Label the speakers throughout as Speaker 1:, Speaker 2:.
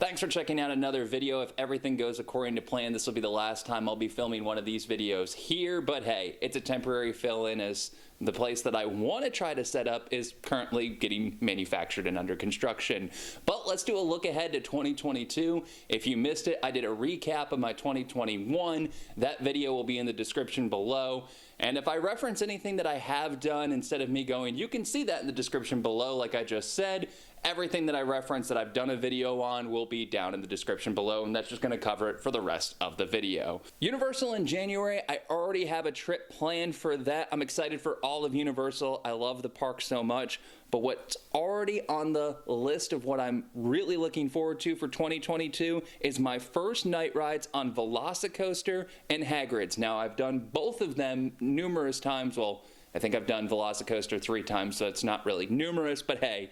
Speaker 1: Thanks for checking out another video. If everything goes according to plan, this will be the last time I'll be filming one of these videos here, but hey, it's a temporary fill-in as the place that I want to try to set up is currently getting manufactured and under construction. But let's do a look ahead to 2022. If you missed it, I did a recap of my 2021. That video will be in the description below. And if I reference anything that I have done instead of me going, you can see that in the description below, like I just said. Everything that I reference that I've done a video on will be down in the description below, and that's just going to cover it for the rest of the video. Universal in January, I already have a trip planned for that. I'm excited for all of Universal. I love the park so much, but what's already on the list of what I'm really looking forward to for 2022 is my first night rides on Velocicoaster and Hagrid's. Now, I've done both of them numerous times. Well, I think I've done Velocicoaster 3 times, so it's not really numerous, but hey,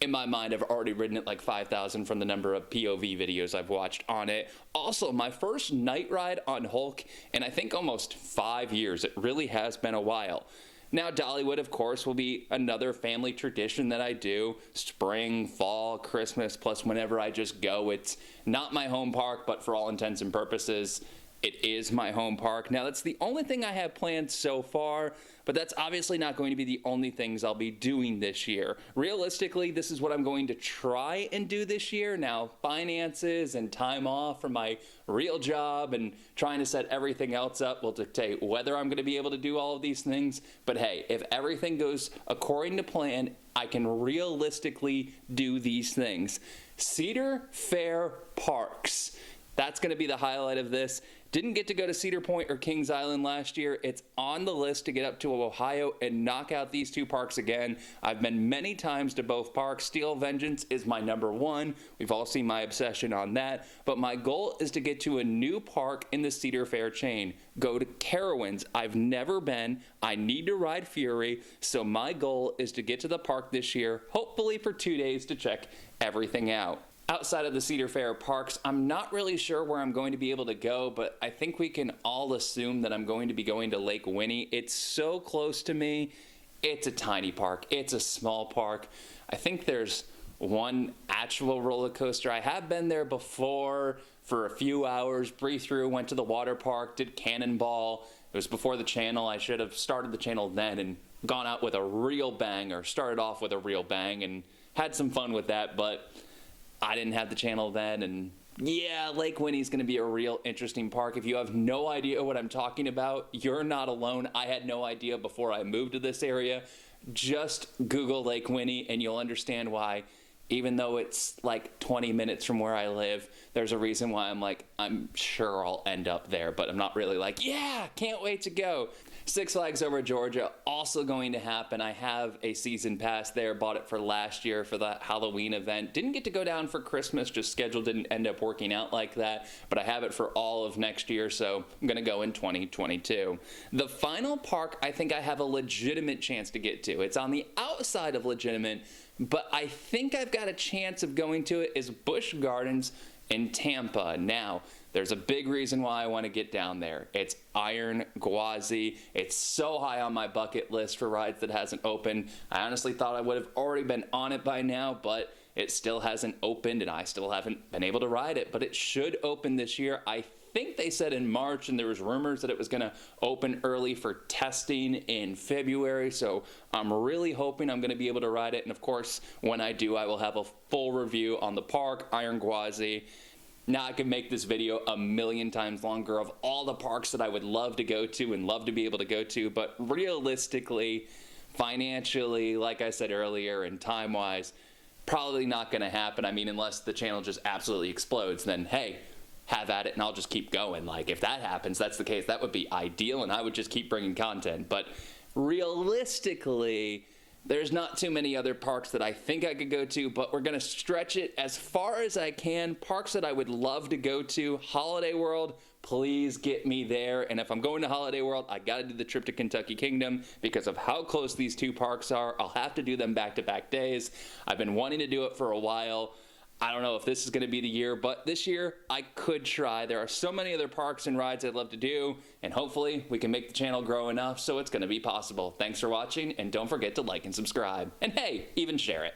Speaker 1: in my mind, I've already ridden it like 5,000 from the number of POV videos I've watched on it. Also, my first night ride on Hulk in I think almost 5 years. It really has been a while. Now, Dollywood, of course, will be another family tradition that I do. Spring, fall, Christmas, plus whenever I just go. It's not my home park, but for all intents and purposes, it is my home park. Now, that's the only thing I have planned so far, but that's obviously not going to be the only things I'll be doing this year. Realistically, this is what I'm going to try and do this year. Now, finances and time off from my real job and trying to set everything else up will dictate whether I'm going to be able to do all of these things. But hey, if everything goes according to plan, I can realistically do these things. Cedar Fair Parks. That's going to be the highlight of this. Didn't get to go to Cedar Point or Kings Island last year. It's on the list to get up to Ohio and knock out these two parks again. I've been many times to both parks. Steel Vengeance is my #1. We've all seen my obsession on that. But my goal is to get to a new park in the Cedar Fair chain. Go to Carowinds. I've never been. I need to ride Fury. So my goal is to get to the park this year, hopefully for 2 days to check everything out. Outside of the Cedar Fair parks, I'm not really sure where I'm going to be able to go, but I think we can all assume that I'm going to be going to Lake Winnie. It's so close to me. It's a tiny park. It's a small park. I think there's one actual roller coaster. I have been there before for a few hours, breathed through, went to the water park, did Cannonball. It was before the channel. I should have started the channel then and gone out with a real bang, or started off with a real bang and had some fun with that, but I didn't have the channel then, and yeah, Lake Winnie's going to be a real interesting park. If you have no idea what I'm talking about, you're not alone. I had no idea before I moved to this area. Just Google Lake Winnie and you'll understand why, even though it's like 20 minutes from where I live, there's a reason why I'm sure I'll end up there, but I'm not really like, yeah, can't wait to go. Six Flags Over Georgia, also going to happen. I have a season pass there, bought it for last year for the Halloween event. Didn't get to go down for Christmas, just schedule didn't end up working out like that, but I have it for all of next year, so I'm gonna go in 2022. The final park I think I have a legitimate chance to get to. It's on the outside of legitimate, but I think I've got a chance of going to it, is Busch Gardens in Tampa. Now, there's a big reason why I want to get down there. It's Iron Gwazi. It's so high on my bucket list for rides that hasn't opened. I honestly thought I would have already been on it by now, but it still hasn't opened and I still haven't been able to ride it, but it should open this year. I think they said in March, and there was rumors that it was going to open early for testing in February, so I'm really hoping I'm going to be able to ride it, and of course, when I do, I will have a full review on the park, Iron Gwazi. Now I can make this video a million times longer of all the parks that I would love to go to and love to be able to go to, but realistically, financially, like I said earlier, and time-wise, probably not going to happen. I mean, unless the channel just absolutely explodes, then hey, have at it and I'll just keep going. Like, if that happens, that's the case, that would be ideal and I would just keep bringing content. But realistically, there's not too many other parks that I think I could go to, but we're going to stretch it as far as I can. Parks that I would love to go to, Holiday World, please get me there. And if I'm going to Holiday World, I got to do the trip to Kentucky Kingdom because of how close these two parks are. I'll have to do them back-to-back days. I've been wanting to do it for a while. I don't know if this is going to be the year, but this year I could try. There are so many other parks and rides I'd love to do, and hopefully we can make the channel grow enough so it's going to be possible. Thanks for watching, and don't forget to like and subscribe. And hey, even share it.